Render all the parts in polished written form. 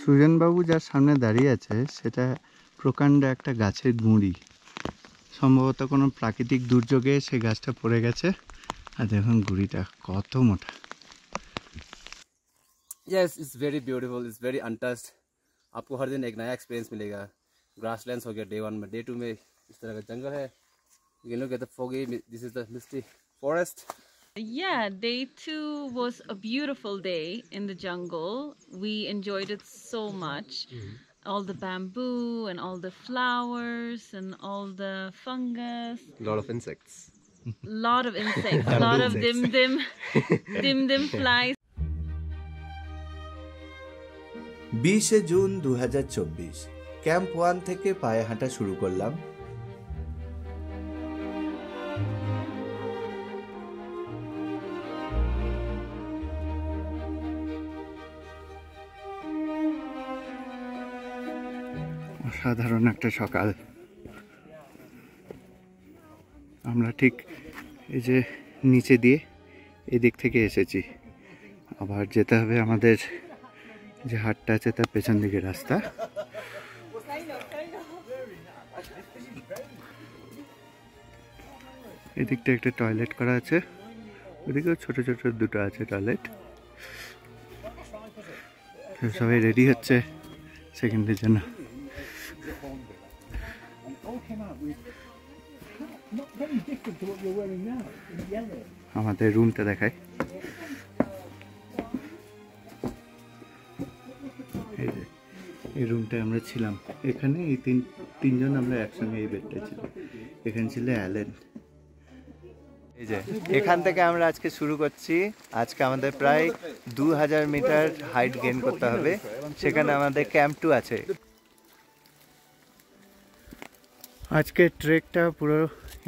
সুজনবাবু যার সামনে দাঁড়িয়ে আছে সেটা প্রকাণ্ড একটা গাছের গুঁড়ি, সম্ভবত কোনো প্রাকৃতিক দুর্যোগে সেই গাছটা পড়ে গেছে। আর দেখুন গুঁড়িটা কত মোটা। Yes, it's very beautiful, it's very untouched. आपको हर दिन एक नया एक्सपीरियंस मिलेगा। ग्रासलैंड्स हो गया डे 1 में, डे 2 में इस तरह का जंगल है। You can look at the foggy, this is the misty forest. Yeah, day 2 was a beautiful day in the jungle. We enjoyed it so much. All the bamboo and all the flowers and all the fungus. A lot of insects. Lot of insects, a lot of dim flies. 20 June 2024 camp 1 থেকে পায়ে হাঁটা শুরু করলাম। অসাধারণ একটা সকাল। আমরা ঠিক এই যে নিচে দিয়ে এদিক থেকে এসেছি, আবার যেতে হবে আমাদের যে হাটটা আছে তার পেছন দিকে রাস্তা। এদিকটা একটা টয়লেট করা আছে, ওদিকেও ছোট ছোট দুটো আছে টয়লেট। সবাই রেডি হচ্ছে সেকেন্ডের জন্য। আমাদের রুমটা দেখায়। এই রুমটায় আমরা ছিলাম, এখানে এই তিনজন আমরা একসঙ্গে এই বেডটা ছিল। এখানে ছিল অ্যালেন। এই যে এখান থেকে আমরা আজকে শুরু করছি। আজকে আমাদের প্রায় 2000 মিটার হাইট গেইন করতে হবে। সেখানে আমাদের ক্যাম্প 2 আছে। আজকে ট্রেকটা পুরো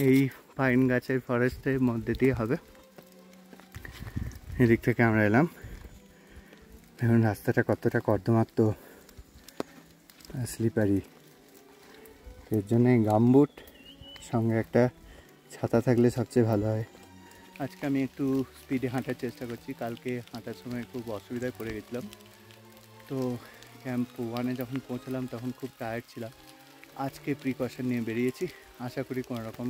এই পাইন গাছের ফরেস্টের মধ্যে দিয়ে হবে। এদিক থেকে আমরা এলাম। এখন রাস্তাটা কতটা কর্দমাক্ত, স্লিপারি, এর জন্য গামবুট সঙ্গে একটা ছাতা থাকলে সবচেয়ে ভালো হয়। আজকে আমি একটু স্পিডে হাঁটার চেষ্টা করছি। কালকে হাঁটার সময় খুব অসুবিধায় পড়ে গেছিলাম। তো ক্যাম্প 1-এ যখন পৌঁছলাম তখন খুব টায়ার্ড ছিলাম। আজকে প্রিকশন নিয়ে বেরিয়েছি, আশা করি কোনো রকম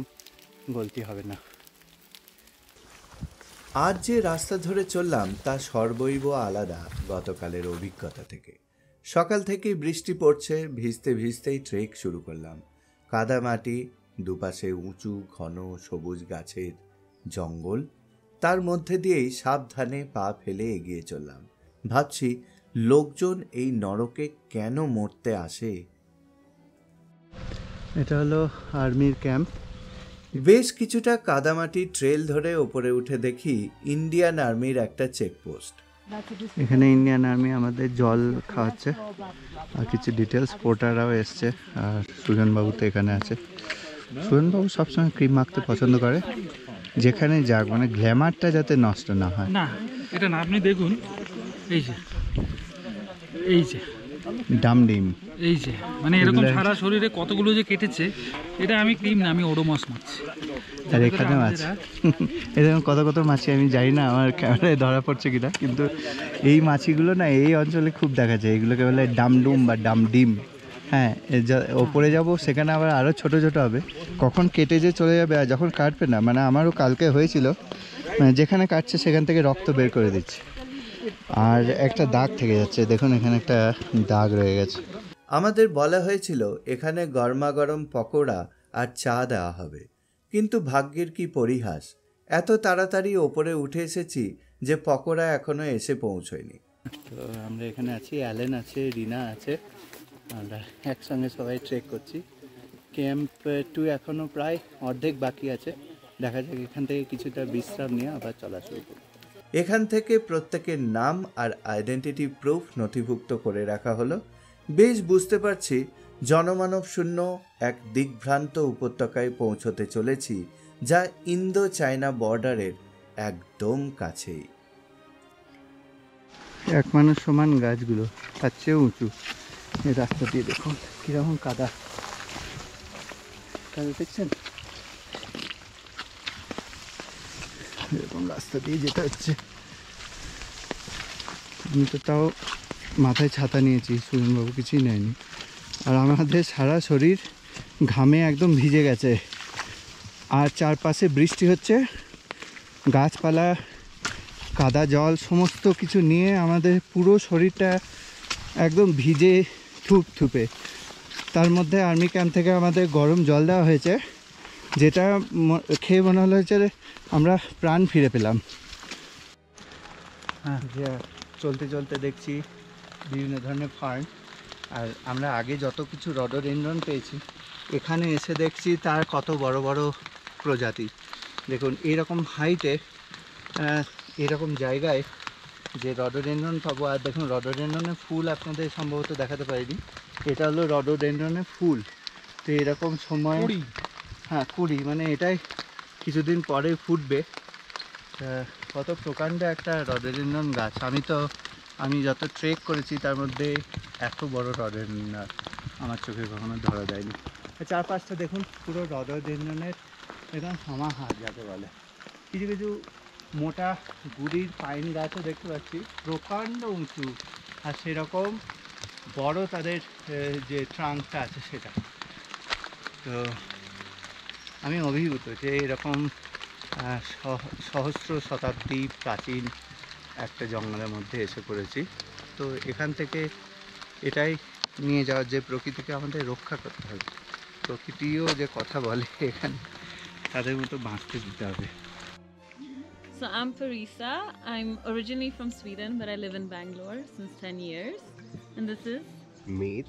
গলতি হবে না। আজ যে রাস্তা ধরে চললাম তা সর্বৈব আলাদা গতকালের অভিজ্ঞতা থেকে। সকাল থেকেই বৃষ্টি পড়ছে, ভিজতে ভিজতেই ট্রেক শুরু করলাম। কাদা মাটি, দুপাশে উঁচু ঘন সবুজ গাছের জঙ্গল, তার মধ্যে দিয়েই সাবধানে পা ফেলে এগিয়ে চললাম। ভাবছি লোকজন এই নরকে কেন মরতে আসে। এটা হলো আর্মির ক্যাম্প। বেশ কিছুটা কাদামাটি ট্রেল ধরে ওপরে উঠে দেখি ইন্ডিয়ান আর্মির একটা চেকপোস্ট। এখানে ইন্ডিয়ান আর্মি আমাদের জল খাওয়াচ্ছে আর কিছু ডিটেলস। পোর্টাররাও এসছে আর সুজনবাবু তো এখানে আছে। সুজনবাবু সবসময় ক্রিম মাখতে পছন্দ করে, যেখানে যাক, মানে গ্ল্যামারটা যাতে নষ্ট না হয়। না এটা না, আপনি দেখুন এই যে এই যে ডামডিম, এই যে মানে এরকম সারা শরীরে কতগুলো যে কেটেছে। এটা আমি ক্রিম না, আমি ওডোমস মাখছি। আর এখানেও আছে এরকম কত কত মাছি, আমি জানি না আমার ক্যামেরায় ধরা পড়ছে কিনা, কিন্তু এই মাছিগুলো না এই অঞ্চলে খুব দেখা যায়। এগুলোকে বলে ডামডুম বা ডামডিম। হ্যাঁ, ওপরে যাব সেখানে আবার আরও ছোট ছোট হবে, কখন কেটে যে চলে যাবে আর যখন কাটবে না। মানে আমারও কালকে হয়েছিল, মানে যেখানে কাটছে সেখান থেকে রক্ত বের করে দিচ্ছে আর একটা দাগ থেকে যাচ্ছে। দেখুন এখানে একটা দাগ রয়ে গেছে। আমাদের বলা হয়েছিল এখানে গরমাগরম পকোড়া আর চা দেওয়া হবে, কিন্তু ভাগ্যের কি পরিহাস, এত তাড়াতাড়ি ওপরে উঠে এসেছি যে পকোড়া এখনো এসে পৌঁছয়নি। তো আমরা এখানে আছি, অ্যালেন আছে, রিনা আছে, আমরা একসঙ্গে সবাই ট্রেক করছি। ক্যাম্প 2 এখনও প্রায় অর্ধেক বাকি আছে। দেখা যাক, এখান থেকে কিছুটা বিশ্রাম নিয়ে আবার চলা শুরু করব। এখান থেকে প্রত্যেকের নাম আর আইডেন্টিটি প্রুফ নথিভুক্ত করে রাখা হলো। বেশ বুঝতে পারছি জনমানব শূন্য এক দিগ্ভ্রান্ত উপত্যকায় পৌঁছতে চলেছি, যা ইন্দো চায়না বর্ডারের একদম কাছেই। এক মানুষ সমান গাছগুলো, তার চেয়েও উঁচু। এই রাস্তা দিয়ে দেখুন কীরকম কাদা, কাদা দেখছেন? এরকম রাস্তা দিয়ে যেতে হচ্ছে। আমি তো তাও মাথায় ছাতা নিয়েছি, সুরেনবাবু কিছুই নেয়নি। আর আমাদের সারা শরীর ঘামে একদম ভিজে গেছে, আর চারপাশে বৃষ্টি হচ্ছে, গাছপালা, কাদা জল সমস্ত কিছু নিয়ে আমাদের পুরো শরীরটা একদম ভিজে থুপথুপে। তার মধ্যে আর্মি ক্যাম্প থেকে আমাদের গরম জল দেওয়া হয়েছে, যেটা খেয়ে মনে হলো হচ্ছে আমরা প্রাণ ফিরে পেলাম। হ্যাঁ, চলতে চলতে দেখছি বিভিন্ন ধরনের ফার্ম, আর আমরা আগে যত কিছু রডোডেনড্রন পেয়েছি, এখানে এসে দেখছি তার কত বড় বড় প্রজাতি। দেখুন এইরকম হাইটে, এরকম জায়গায় যে রডোডেনড্রন পাবো। আর দেখুন রডোডেনড্রনের ফুল আপনাদের সম্ভবত দেখাতে পারিনি, এটা হলো রডোডেনড্রনের ফুল। তো এরকম সময়, হ্যাঁ কুড়ি, মানে এটাই কিছুদিন পরে ফুটবে। কত প্রকাণ্ড একটা রডোডেনড্রন গাছ। আমি যত ট্রেক করেছি তার মধ্যে এত বড় রডোডেনড্রন আমার চোখে কখনো ধরা দেয়নি। চারপাশটা দেখুন পুরো রডোডেনড্রনের একদম সমাহার যাকে বলে। কিছু কিছু মোটা গুড়ির পাইন গাছও দেখতে পাচ্ছি, প্রকাণ্ড উঁচু, আর সেরকম বড় তাদের যে ট্রাঙ্কটা আছে সেটা। তো আমি অভিভূত যে এরকম সহস্র শতাব্দী প্রাচীন একটা জঙ্গলের মধ্যে এসে পড়েছি। তো এখান থেকে এটাই নিয়ে যাওয়ার যে প্রকৃতিকে আমাদের রক্ষা করতে হবে, প্রকৃতিও যে কথা বলে এখানে তাদের মতো বাঁচতে দিতে হবে। So I'm Parisa. I'm originally from Sweden, but I live in Bangalore since 10 years. And this is Meet.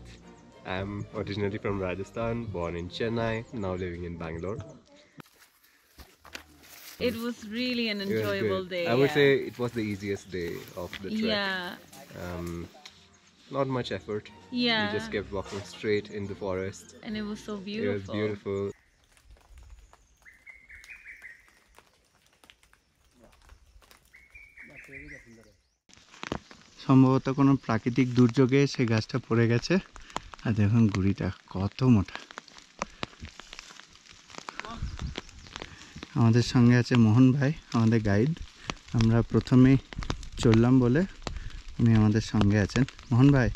I'm originally from Rajasthan, born in Chennai, now living in Bangalore. it was really an It was enjoyable good. day. I would yeah. say it was the easiest day of the trek. Yeah. Not much effort. Yeah. We just kept walking straight in the forest. And it was so It beautiful. was beautiful. সম্ভবত কোনো প্রাকৃতিক দুর্যোগে সেই গাছটা পড়ে গেছে। আর দেখুন গুড়িটা কত মোটা। আমাদের সঙ্গে আছে মোহন ভাই, আমাদের গাইড। আমরা প্রথমে চললাম বলে উনি আমাদের সঙ্গে আছেন। মোহন भाई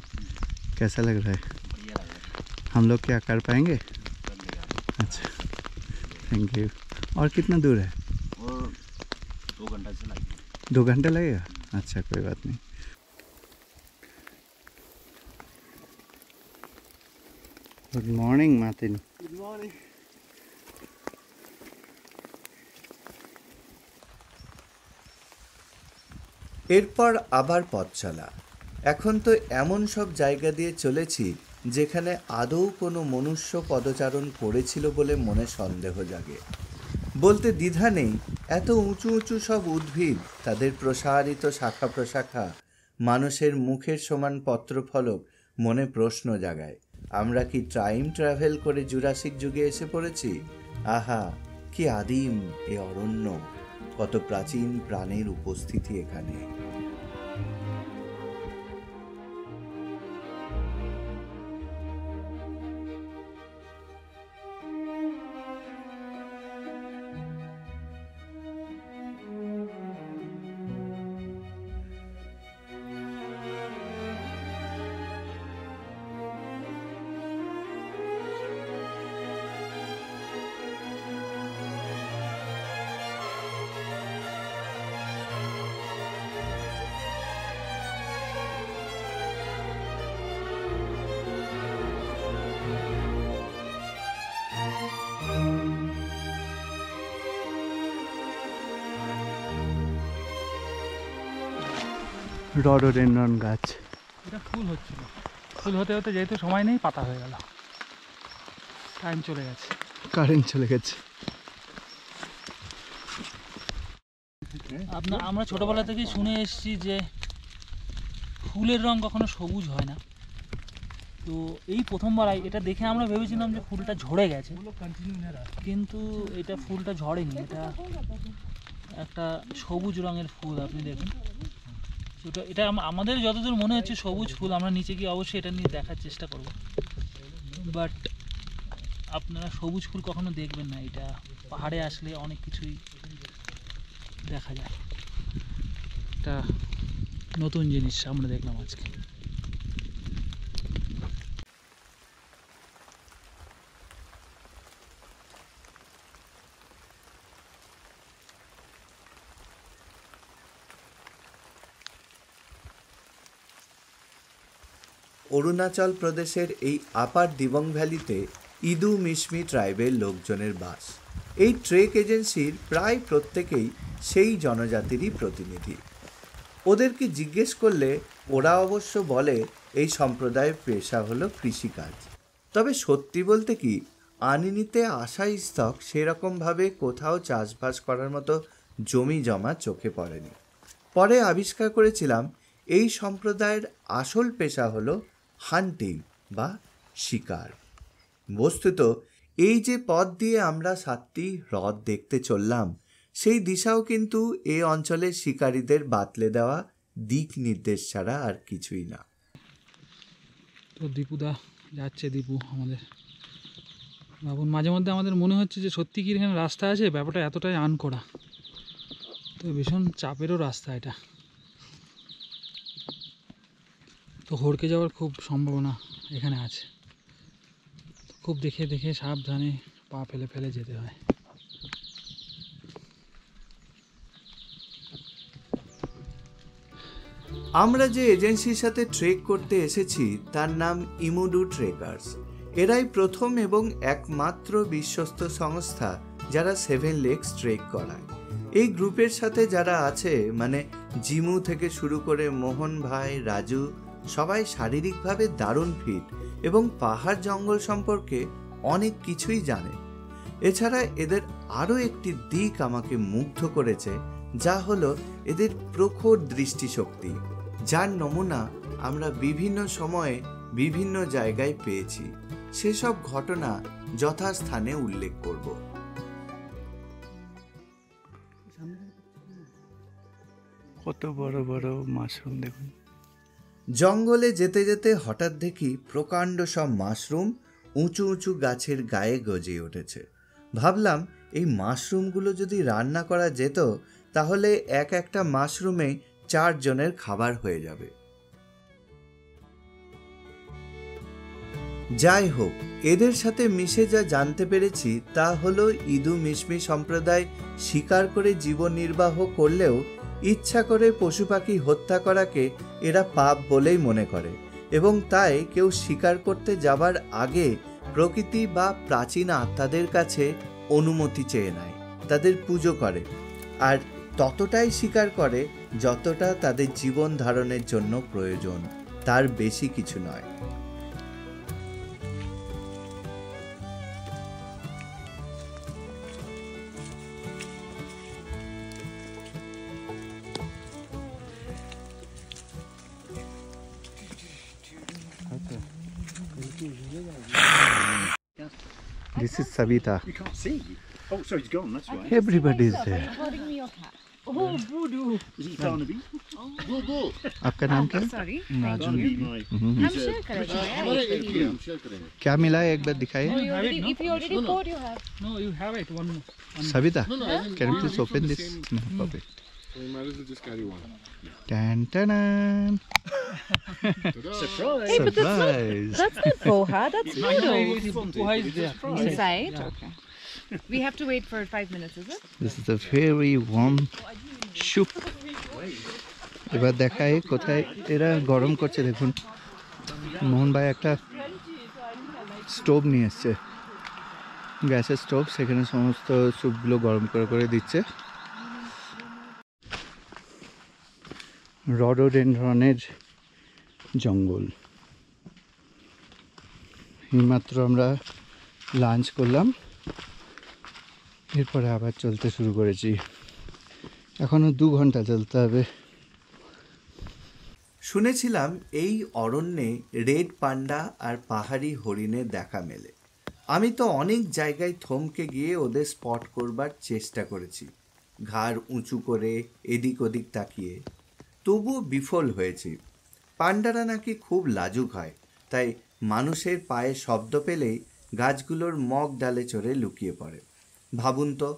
कैसा लग रहा है? हम लोग क्या कर पाएंगे? अच्छा, थैंक यू। और कितना दूर है? और 2 घंटा से लगेगा। 2 घंटा लगेगा? अच्छा, कोई बात नहीं। Good morning Martin. Good morning. এরপর আবার পথ চলা। এখন তো এমন সব জায়গা দিয়ে চলেছি যেখানে আদৌ কোনো মনুষ্য পদচারণ করেছিল বলে মনে সন্দেহ জাগে। বলতে দ্বিধা নেই, এত উঁচু উঁচু সব উদ্ভিদ, তাদের প্রসারিত শাখা প্রশাখা, মানুষের মুখের সমান পত্রফলক মনে প্রশ্ন জাগায়, আমরা কি টাইম ট্রাভেল করে জুরাসিক যুগে এসে পড়েছি? আহা, কি আদিম এ অরণ্য, কত প্রাচীন প্রাণের উপস্থিতি এখানে। রডোডেনড্রন গাছ। এটা ফুল হচ্ছিল, ফুল হতে হতে যেহেতু সময় নেই পাতা হয়ে গেল, টাইম চলে গেছে, কারেন্ট চলে গেছে। আমরা ছোটবেলা থেকেই শুনে এসেছি যে ফুলের রং কখনো সবুজ হয় না। তো এই প্রথমবার এটা দেখে আমরা ভেবেছিলাম যে ফুলটা ঝরে গেছে, কিন্তু এটা ফুলটা ঝরেনি, এটা একটা সবুজ রঙের ফুল। আপনি দেখুন, এটা আমাদের যতদূর মনে হচ্ছে সবুজ ফুল। আমরা নিচে গিয়ে অবশ্যই এটা নিয়ে দেখার চেষ্টা করব, বাট আপনারা সবুজ ফুল কখনো দেখবেন না। এটা পাহাড়ে আসলে অনেক কিছুই দেখা যায়। এটা নতুন জিনিস আমরা দেখলাম আজকে। অরুণাচল প্রদেশের এই আপার দিবং ভ্যালিতে ইদু মিশমি ট্রাইবের লোকজনের বাস। এই ট্রেক এজেন্সির প্রায় প্রত্যেকেই সেই জনজাতিরই প্রতিনিধি। ওদেরকে জিজ্ঞেস করলে ওরা অবশ্য বলে এই সম্প্রদায়ের পেশা হলো কৃষিকাজ। তবে সত্যি বলতে কি, আনিনিতে আসা স্থক সেরকমভাবে কোথাও চাষবাস করার মতো জমি জমা চোখে পড়েনি। পরে আবিষ্কার করেছিলাম এই সম্প্রদায়ের আসল পেশা হলো হান্টিং বা শিকার। বস্তুত এই যে পথ দিয়ে আমরা 7টি হ্রদ দেখতে চললাম, সেই দিশাও কিন্তু এই অঞ্চলের শিকারীদের বাতলে দেওয়া দিক নির্দেশ ছাড়া আর কিছুই না। তো দীপুদা যাচ্ছে, দীপু আমাদের ভাবুন, মাঝে মধ্যে আমাদের মনে হচ্ছে যে সত্যি কি এখানে রাস্তা আছে, ব্যাপারটা এতটাই আনকোড়া। তো ভীষণ চাপেরও রাস্তা এটা, তো হড়কে যাওয়ার খুব সম্ভাবনা এখানে আছে। খুব দেখে দেখে সাবধানে পা ফেলে ফেলে যেতে হয়। আমরা যে এজেন্সির সাথে ট্রেক করতে এসেছি তার নাম ইমুডু ট্রেকার্স। এরাই প্রথম এবং একমাত্র বিশ্বস্ত সংস্থা যারা 7 লেকস ট্রেক করায়। এই গ্রুপের সাথে যারা আছে, মানে জিমু থেকে শুরু করে মোহন ভাই, রাজু, সবাই শারীরিকভাবে দারুণ ফিট এবং পাহাড় জঙ্গল সম্পর্কে অনেক কিছুই জানে। এছাড়া এদের আরও একটি দিক আমাকে মুগ্ধ করেছে, যা হলো এদের প্রখর দৃষ্টিশক্তি, যার নমুনা আমরা বিভিন্ন সময়ে বিভিন্ন জায়গায় পেয়েছি। সেসব ঘটনা যথাস্থানে উল্লেখ করব। কত বড় বড় মাশরুম দেখুন। জঙ্গলে যেতে যেতে হঠাৎ দেখি প্রকাণ্ড সব মাশরুম উঁচু উঁচু গাছের গায়ে গজিয়ে উঠেছে। ভাবলাম এই মাশরুমগুলো যদি রান্না করা যেত তাহলে একটা মাশরুমে 4 জনের খাবার হয়ে যাবে। যাই হোক, এদের সাথে মিশে যা জানতে পেরেছি তা হলো ইদু মিশমি সম্প্রদায় শিকার করে জীবন নির্বাহ করলেও ইচ্ছা করে পশু পাখি হত্যা করাকে এরা পাপ বলেই মনে করে, এবং তাই কেউ শিকার করতে যাবার আগে প্রকৃতি বা প্রাচীন আত্মাদের কাছে অনুমতি চেয়ে নেয়, তাদের পুজো করে, আর ততটাই শিকার করে যতটা তাদের জীবন ধারণের জন্য প্রয়োজন, তার বেশি কিছু নয়। This is Savita. You can't see. Oh, sorry, it's gone. That's right. Everybody is there. Oh, voodoo. Is it Barnaby? आपका नाम क्या है? Sorry. Barnaby, my. I'm sure correct. Yeah, I'm sure correct. क्या मिला है एक बार दिखाइए. If you already poured, you have. No, you have it. One more. Savita, can you please open this? No, perfect. We might as well just carry one. Tan tan. Surprise! Hey, but Surprise. that's not poha. That's noodles. Poha is there. Inside? Yeah. Okay. We have to wait for 5 minutes, is it? This is a very warm soup. এবার দেখাই কোথায় এরা গরম করছে। দেখুন, মোহন ভাই একটা stove নিয়ে এসছে, গ্যাসের স্টোভ, সেখানে সমস্ত স্যুপগুলো গরম করে করে দিচ্ছে। রডোডেনড্রনের জঙ্গল। এইমাত্র আমরা লাঞ্চ করলাম, এরপরে আবার চলতে শুরু করেছি। এখনও 2 ঘন্টা চলতে হবে। শুনেছিলাম এই অরণ্যে রেড পান্ডা আর পাহাড়ি হরিণের দেখা মেলে। আমি তো অনেক জায়গায় থমকে গিয়ে ওদের স্পট করবার চেষ্টা করেছি, ঘাড় উঁচু করে এদিক ওদিক তাকিয়ে, তবুও বিফল হয়েছি। পান্ডারা নাকি খুব লাজুক হয়, তাই মানুষের পায়ে শব্দ পেলেই গাছগুলোর মগ ডালে চড়ে লুকিয়ে পড়ে। ভাবুন তো,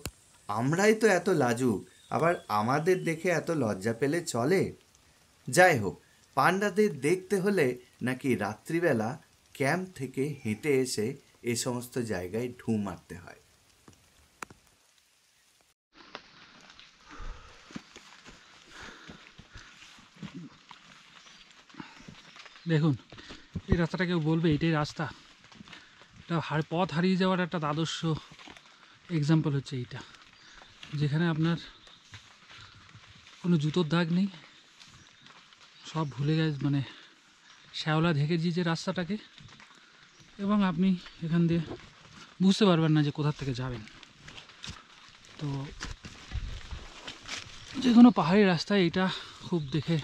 আমরাই তো এত লাজুক, আবার আমাদের দেখে এত লজ্জা পেলে চলে? যাই হোক, পান্ডাদের দেখতে হলে নাকি রাত্রিবেলা ক্যাম্প থেকে হেঁটে এসে এ সমস্ত জায়গায় ঢু মারতে হয়। দেখুন, এই রাস্তাটা কেউ বলবে এটাই রাস্তা? এটা পথ হারিয়ে যাওয়ার একটা আদর্শ এক্সাম্পল হচ্ছে এইটা, যেখানে আপনার কোনো জুতোর দাগ নেই, সব ভুলে গেছে, মানে শ্যাওলা ঢেকে দিয়েছে রাস্তাটাকে, এবং আপনি এখান দিয়ে বুঝতে পারবেন না যে কোথা থেকে যাবেন। তো যে কোনো পাহাড়ি রাস্তায় এটা খুব দেখে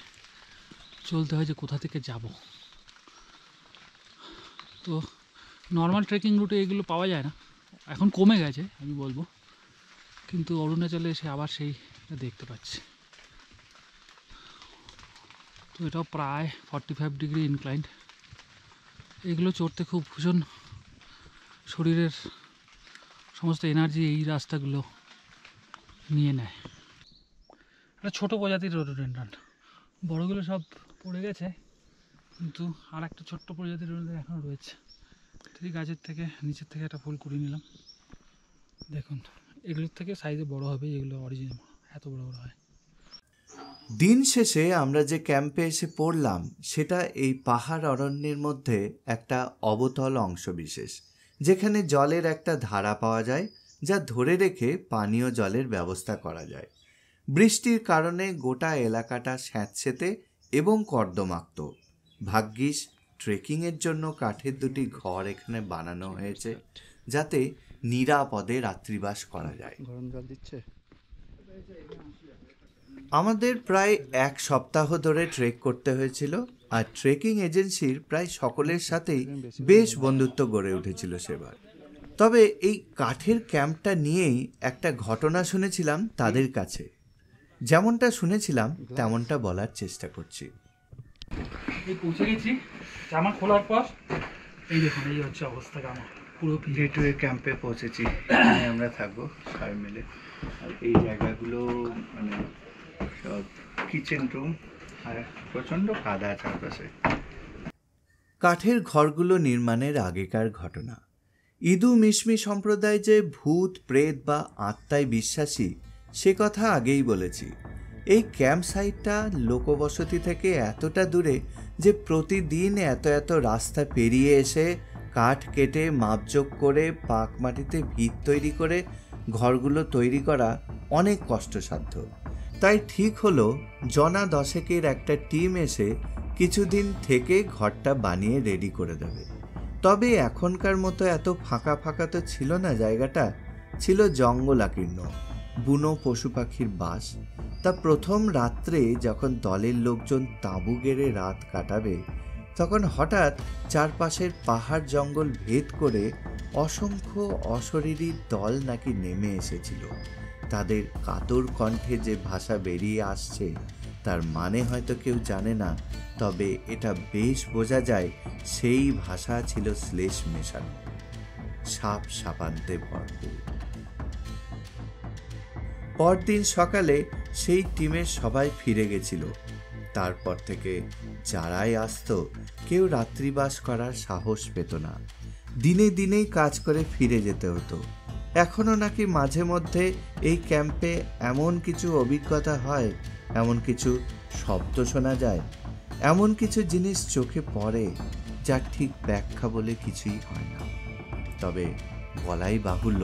চলতে হয় যে কোথা থেকে যাব। তো নর্মাল ট্রেকিং রুটে এগুলো পাওয়া যায় না, এখন কমে গেছে আমি বলবো, কিন্তু অরুণাচলে এসে আবার সেইটা দেখতে পাচ্ছি। তো এটাও প্রায় 45 ডিগ্রি ইনক্লাইন্ড। এগুলো চড়তে খুব ভীষণ শরীরের সমস্ত এনার্জি এই রাস্তাগুলো নিয়ে নেয়। একটা ছোটো প্রজাতির রোডোডেনড্রন, বড়গুলো সব পড়ে গেছে, কিন্তু আর একটা ছোট্ট প্রজাতির রোডোডেনড্রন এখনও রয়েছে। ঠিক গাছের থেকে নিচের থেকে একটা ফুল কুড়িয়ে নিলাম। দেখুন এগুলোর থেকে সাইজে বড় হবে, এগুলো অরিজিনাল এত বড় বড় হয়। দিন শেষে আমরা যে ক্যাম্পে এসে পড়লাম সেটা এই পাহাড় অরণ্যের মধ্যে একটা অবতল অংশ বিশেষ, যেখানে জলের একটা ধারা পাওয়া যায়, যা ধরে রেখে পানীয় জলের ব্যবস্থা করা যায়। বৃষ্টির কারণে গোটা এলাকাটা স্যাঁতসেঁতে এবং কর্দমাক্ত। ভাগ্যিস ট্রেকিংয়ের জন্য কাঠের দুটি ঘর এখানে বানানো হয়েছে, যাতে নিরাপদে রাত্রিবাস করা যায়। গরম জল দিচ্ছে। আমাদের প্রায় 1 সপ্তাহ ধরে ট্রেক করতে হয়েছিল, আর ট্রেকিং এজেন্সির প্রায় সকলের সাথেই বেশ বন্ধুত্ব গড়ে উঠেছিল সেবার। তবে এই কাঠের ক্যাম্পটা নিয়েই একটা ঘটনা শুনেছিলাম তাদের কাছে। যেমনটা শুনেছিলাম তেমনটা বলার চেষ্টা করছি। এই পৌঁছে গেছি, জামা খোলার পর এই দেখুন এই হচ্ছে অবস্থা। জামা পুরো গেটওয়ে ক্যাম্পে পৌঁছেছি, এখানে আমরা থাকবো সবাই মিলে। আর এই জায়গাগুলো মানে সব কিচেন রুম, আর প্রচণ্ড কাদা চারপাশে। কাঠের ঘরগুলো নির্মাণের আগেকার ঘটনা। ইদু মিশমি সম্প্রদায় যে ভূত প্রেত বা আত্মায় বিশ্বাসী সে কথা আগেই বলেছি। এই ক্যাম্প সাইটটা লোকবসতি থেকে এতটা দূরে যে প্রতিদিন এত এত রাস্তা পেরিয়ে এসে কাঠ কেটে মাপজোক করে পাক মাটিতে ভিত তৈরি করে ঘরগুলো তৈরি করা অনেক কষ্টসাধ্য। তাই ঠিক হলো জনা 10 একটা টিম এসে কিছুদিন থেকে ঘরটা বানিয়ে রেডি করে দেবে। তবে এখনকার মতো এত ফাঁকা ফাঁকা তো ছিল না, জায়গাটা ছিল জঙ্গলাকীর্ণ, বুনো পশু পাখির বাস। তা প্রথম রাত্রে যখন দলের লোকজন তাঁবু গেড়ে রাত কাটাবে, তখন হঠাৎ চারপাশের পাহাড় জঙ্গল ভেদ করে অসংখ্য অশরীরী দল নাকি নেমে এসেছিল। তাদের কাতর কণ্ঠে যে ভাষা বেরিয়ে আসছে তার মানে হয়তো কেউ জানে না, তবে এটা বেশ বোঝা যায় সেই ভাষা ছিল শ্লেষ মেশানো, সাপ সাপান্তে ভরপুর। পরদিন সকালে সেই টিমের সবাই ফিরে গেছিল। তারপর থেকে যারাই আসতো কেউ রাত্রিবাস করার সাহস পেত না, দিনে দিনেই কাজ করে ফিরে যেতে হতো। এখনও নাকি মাঝে মধ্যে এই ক্যাম্পে এমন কিছু অভিজ্ঞতা হয়, এমন কিছু শব্দ শোনা যায়, এমন কিছু জিনিস চোখে পড়ে যার ঠিক ব্যাখ্যা বলে কিছুই হয় না। তবে বলাই বাহুল্য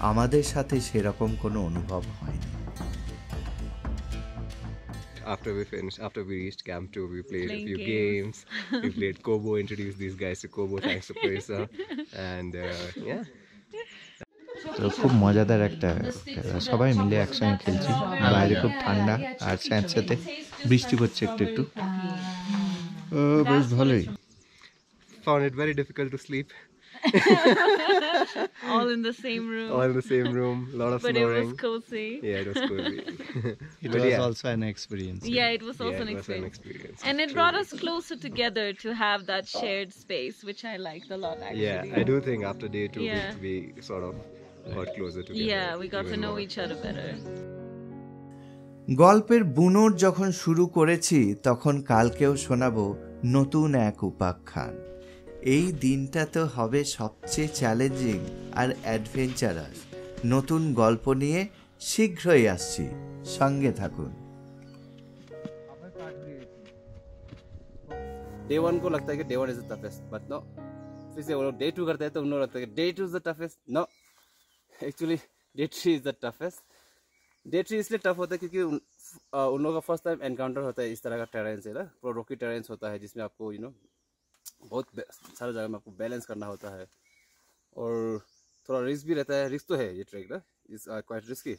আমাদের সাথে সেরকম কোনো অনুভব হয়নি। After we reached Camp 2, we played a few games. We played Kobo, introduced these guys to Kobo thanks to Parisa. And yeah. তো খুব মজাদার একটা সবাই মিলে একসঙ্গে খেলছি। বাইরে খুব ঠান্ডা আর স্যাঁতস্যাঁতে বৃষ্টি পড়ছে একটু একটু, বেশ ভালোই। Found it very difficult to sleep. All in the same room. All in the same room, a lot of But snoring. it was cozy. Yeah, it was cozy. It But was yeah. also an experience. Yeah, it was also Yeah, an it was an experience. experience. And it brought us closer together to have that shared space, which I liked a lot actually. Yeah, I do think after day 2 Yeah. we sort of got closer together. Yeah, we got to even know more. each other better. গল্পের বুনোর যখন শুরু করেছি তখন কালকেও শোনাবো নতুন এক উপাখ্যান। এই দিনটা তো হবে সবচেয়ে চ্যালেঞ্জিং আর অ্যাডভেঞ্চারাস। নতুন গল্প নিয়ে শীঘ্রই আসছি, সঙ্গে থাকুন। डे 1 को लगता है कि day 1 is the toughest, but no, फिर से वो लोग डे 2 करते हैं तो उन लोगों को लगता है कि day 2 is the toughest. No, actually day 3 is the toughest. Day 3 इसलिए टफ होता है क्योंकि उन लोगों का फर्स्ट टाइम एनकाउंटर होता है इस तरह का टेरेन से ना, पूरा रॉकी टेरेंस होता है जिसमें आपको बहुत सारे जगह में आपको बैलेंस करना होता है और थोड़ा रिस्क भी रहता है। रिस्क तो है ये ट्रैक ना, इज क्वाइट रिस्की।